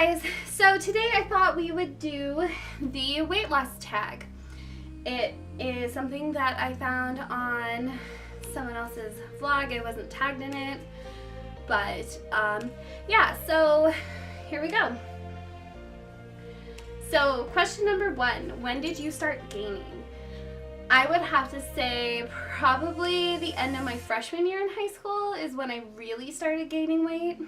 guys, so today I thought we would do the weight loss tag. It is something that I found on someone else's vlog. I wasn't tagged in it, but yeah, so here we go. So question number 1, when did you start gaining? I would have to say probably the end of my freshman year in high school is when I really started gaining weight.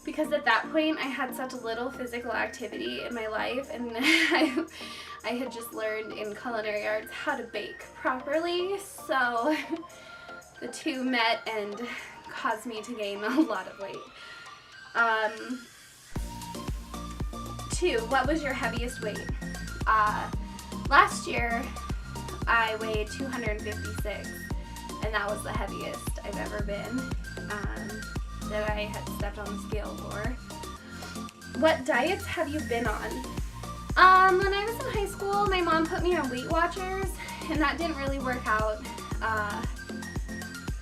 Because at that point I had such little physical activity in my life, and I had just learned in culinary arts how to bake properly, so the two met and caused me to gain a lot of weight. 2, what was your heaviest weight? Last year I weighed 256, and that was the heaviest I've ever been. That I had stepped on the scale for. What diets have you been on? When I was in high school, my mom put me on Weight Watchers, and that didn't really work out.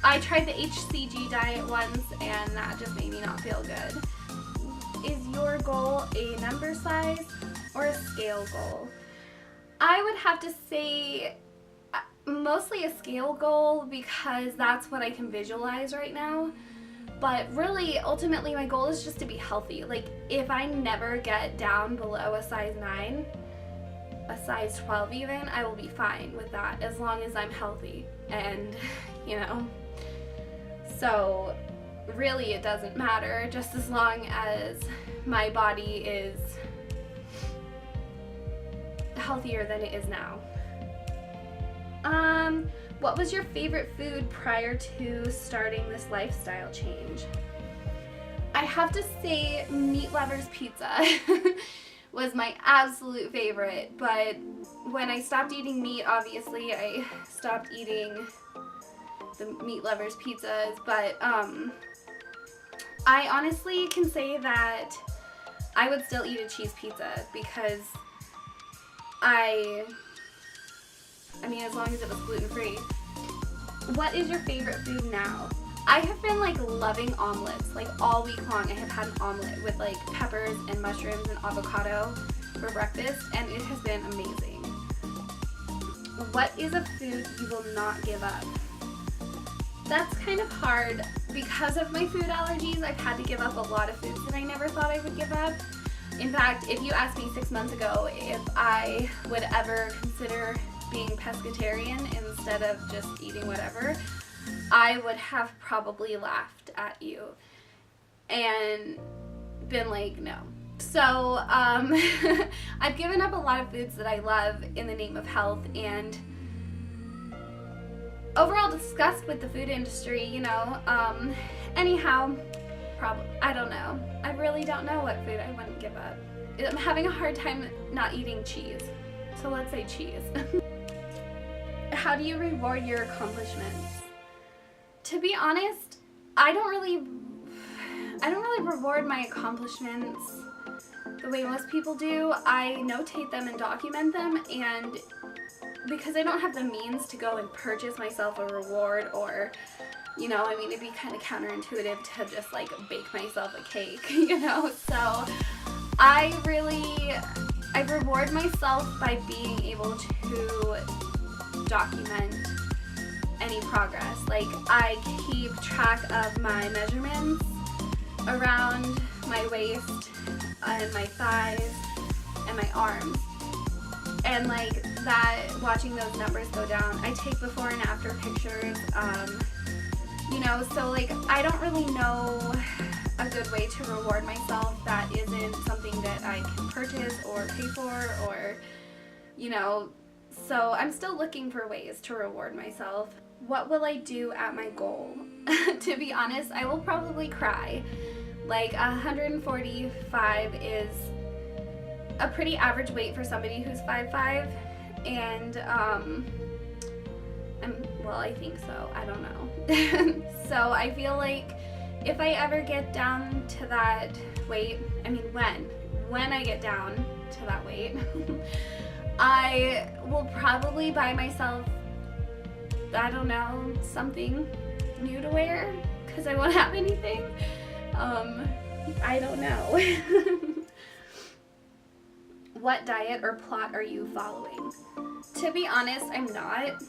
I tried the HCG diet once, and that just made me not feel good. Is your goal a number size or a scale goal? I would have to say mostly a scale goal, because that's what I can visualize right now. But really, ultimately, my goal is just to be healthy. Like, if I never get down below a size 9, a size 12 even, I will be fine with that as long as I'm healthy. And, you know, so really it doesn't matter, just as long as my body is healthier than it is now. What was your favorite food prior to starting this lifestyle change? I have to say Meat Lover's Pizza was my absolute favorite, but when I stopped eating meat, obviously I stopped eating the Meat Lover's pizzas, but I honestly can say that I would still eat a cheese pizza, because I mean, as long as it was gluten-free. What is your favorite food now? I have been like loving omelets. Like all week long I have had an omelet with like peppers and mushrooms and avocado for breakfast, and it has been amazing. What is a food you will not give up? That's kind of hard. Because of my food allergies, I've had to give up a lot of foods that I never thought I would give up. In fact, if you asked me 6 months ago if I would ever consider being pescatarian instead of just eating whatever, I would have probably laughed at you and been like, no. So I've given up a lot of foods that I love in the name of health, and overall disgust with the food industry, you know. Anyhow, I don't know. I really don't know what food I wouldn't give up. I'm having a hard time not eating cheese, so let's say cheese. How do you reward your accomplishments? To be honest, I don't really reward my accomplishments the way most people do. I notate them and document them, and because I don't have the means to go and purchase myself a reward, or, you know, I mean, it'd be kind of counterintuitive to just like bake myself a cake, you know, so I reward myself by being able to document any progress. Like, I keep track of my measurements around my waist and my thighs and my arms, and like that, watching those numbers go down. I take before and after pictures, you know, so like I don't really know a good way to reward myself that isn't something that I can purchase or pay for, or, you know, so I'm still looking for ways to reward myself. What will I do at my goal? To be honest, I will probably cry. Like 145 is a pretty average weight for somebody who's 5'5", and well, I think so. I don't know. So I feel like if I ever get down to that weight, I mean when I get down to that weight, I will probably buy myself, I don't know, something new to wear, because I won't have anything. I don't know. What diet or plot are you following? To be honest, I'm not.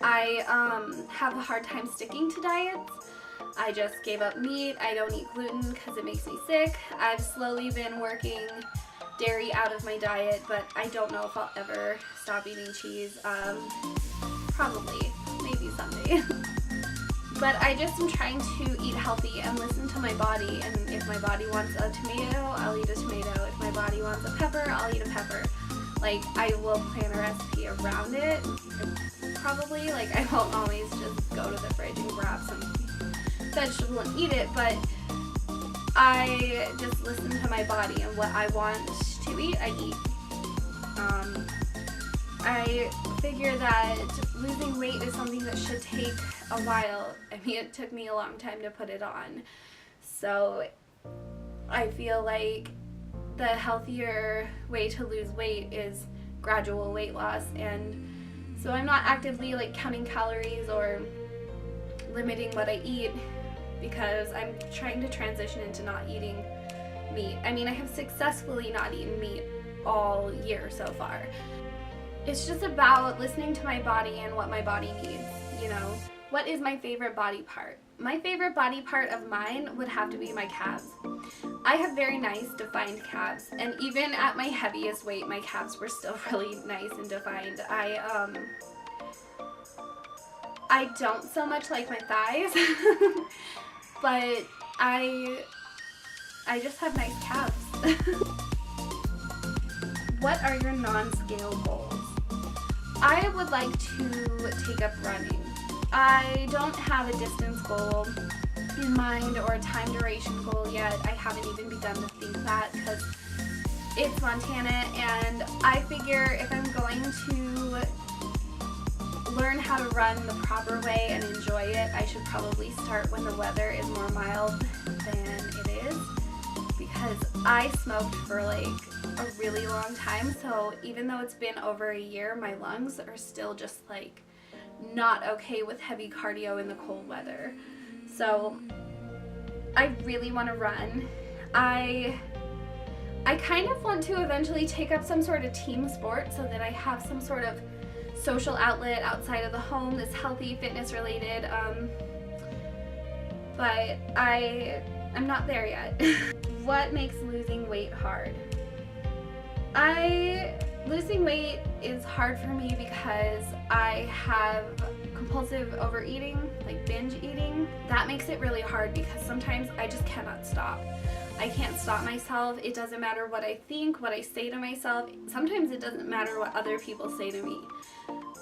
I have a hard time sticking to diets. I just gave up meat. I don't eat gluten because it makes me sick. I've slowly been working dairy out of my diet, but I don't know if I'll ever stop eating cheese. Probably, maybe someday. But I just am trying to eat healthy and listen to my body, and if my body wants a tomato, I'll eat a tomato. If my body wants a pepper, I'll eat a pepper. Like, I will plan a recipe around it, probably. Like, I won't always just go to the fridge and grab some vegetable and eat it, but I just listen to my body, and what I want to eat, I eat. I figure that losing weight is something that should take a while. I mean, it took me a long time to put it on. So I feel like the healthier way to lose weight is gradual weight loss. And so I'm not actively like counting calories or limiting what I eat, because I'm trying to transition into not eating meat. I mean, I have successfully not eaten meat all year so far. It's just about listening to my body and what my body needs, you know. What is my favorite body part? My favorite body part of mine would have to be my calves. I have very nice defined calves, and even at my heaviest weight, my calves were still really nice and defined. I don't so much like my thighs, but I just have nice calves. What are your non-scale goals? I would like to take up running. I don't have a distance goal in mind or a time duration goal yet. I haven't even begun to think that because it's Montana, and I figure if I'm going to learn how to run the proper way and enjoy it, I should probably start when the weather is more mild than it is, because I smoked for like a really long time, so even though it's been over a year, my lungs are still just like not okay with heavy cardio in the cold weather. So I really want to run. I kind of want to eventually take up some sort of team sport so that I have some sort of social outlet outside of the home that's healthy, fitness related, but I'm not there yet. What makes losing weight hard? Losing weight is hard for me because I have compulsive overeating, like binge eating. That makes it really hard because sometimes I just cannot stop. I can't stop myself. It doesn't matter what I think, what I say to myself. Sometimes it doesn't matter what other people say to me.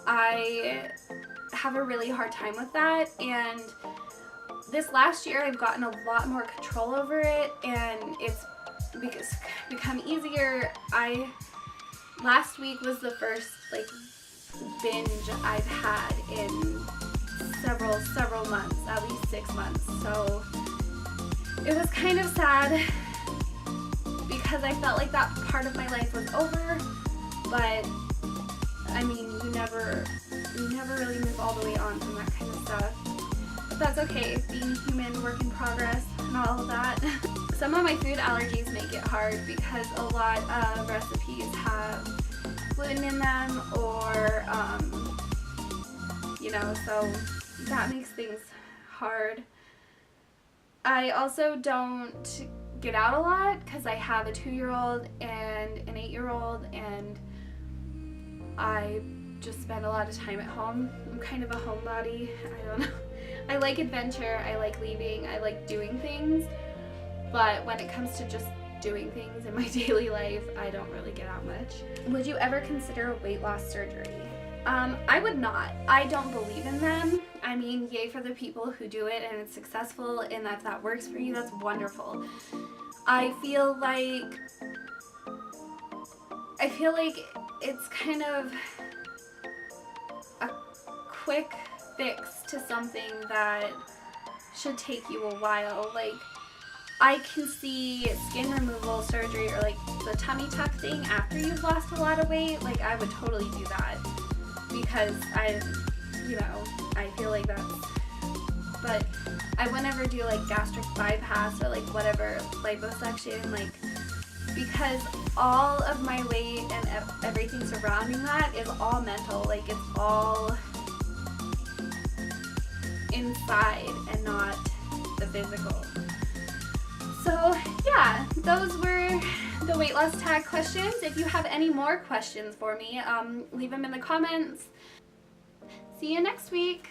I have a really hard time with that, and this last year I've gotten a lot more control over it, and it's become easier. Last week was the first like binge I've had in several months, at least 6 months. So it was kind of sad because I felt like that part of my life was over, but I mean, you never really move all the way on from that kind of stuff. But that's okay, being human, work in progress, and all of that. Some of my food allergies make it hard because a lot of recipes have gluten in them, or, so that makes things hard. I also don't get out a lot because I have a 2-year-old and an 8-year-old, and I just spend a lot of time at home. I'm kind of a homebody. I don't know. I like adventure. I like leaving. I like doing things. But when it comes to just doing things in my daily life, I don't really get out much. Would you ever consider a weight loss surgery? I would not. I don't believe in them. I mean, yay for the people who do it and it's successful, and if that works for you, that's wonderful. I feel like it's kind of a quick fix to something that should take you a while. Like, I can see skin removal surgery or like the tummy tuck thing after you've lost a lot of weight. Like, I would totally do that because I feel like that's, but I would never do like gastric bypass or like whatever liposuction, like, because all of my weight and everything surrounding that is all mental. Like, it's all inside and not the physical. So yeah, those were the weight loss tag questions. If you have any more questions for me, leave them in the comments. See you next week.